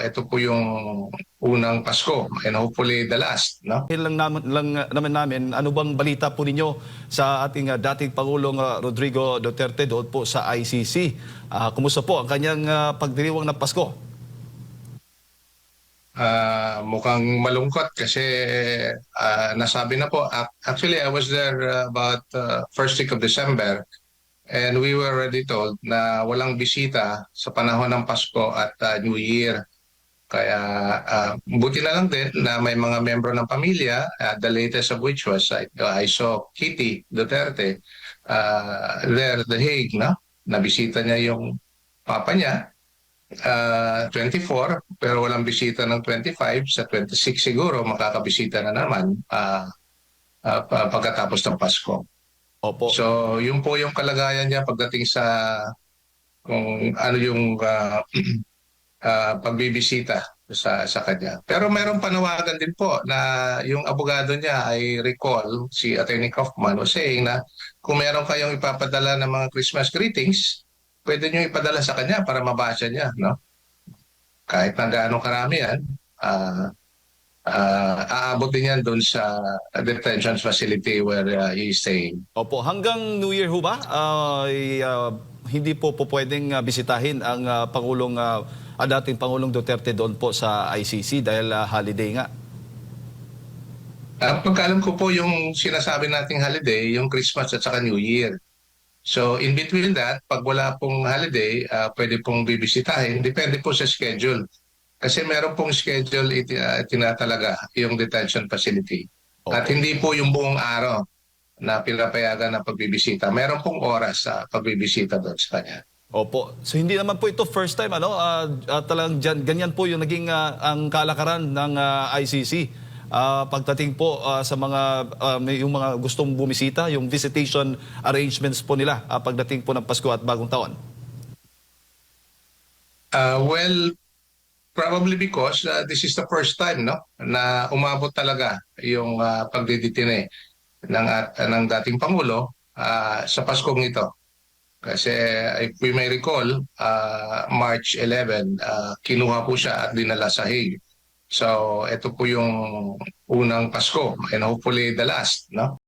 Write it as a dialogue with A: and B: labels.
A: ito po yung unang Pasko and hopefully the last, no?
B: Naman namin, ano bang balita po ninyo sa ating dating Pangulong Rodrigo Duterte doon po sa ICC? Kumusta po ang kanyang pagdiriwang ng Pasko?
A: Mukhang malungkot kasi nasabi na po. Actually, I was there about first week of December and we were already told na walang bisita sa panahon ng Pasko at New Year. Kaya buti na lang din na may mga membro ng pamilya, the latest of which was I saw Kitty Duterte there at The Hague, no? Nabisita niya yung papa niya, 24, pero walang bisita ng 25. Sa 26 siguro makakabisita na naman pagkatapos ng Pasko.
B: Opo.
A: So yun po yung kalagayan niya pagdating sa kung ano yung pagbibisita sa kanya. Pero mayroong panawagan din po na yung abogado niya ay recall, si Attorney Kaufman, was saying na kung meron kayong ipapadala ng mga Christmas greetings, pwede nyo ipadala sa kanya para mabasa niya, no? Kahit na gaano karami yan, aabot din yan doon sa detention facility where he is staying.
B: Opo, hanggang New Year ho ba? Hindi po pwedeng bisitahin ang dating Pangulong Duterte doon po sa ICC dahil holiday nga.
A: Pagkaalam ko po yung sinasabi nating holiday, yung Christmas at saka New Year. So in between that, pag wala pong holiday, pwede pong bibisitahin. Depende po sa schedule. Kasi meron pong schedule tinatalaga yung detention facility. At
B: Opo.
A: hindi po yung buong araw na pinapayagan na pagbibisita. Meron pong oras sa pagbibisita doon sa kanya.
B: Opo. So hindi naman po ito first time, talagang ganyan po yung naging ang kalakaran ng ICC. Pagdating po sa yung mga gustong bumisita, yung visitation arrangements po nila pagdating po ng Pasko at Bagong Taon.
A: Well, probably because this is the first time, no, na umabot talaga yung pagdidetine ng dating Pangulo sa Paskong ito. Kasi if we may recall, March 11, kinuha po siya at dinala sa Hague. So ito po yung unang Pasko and hopefully the last, no?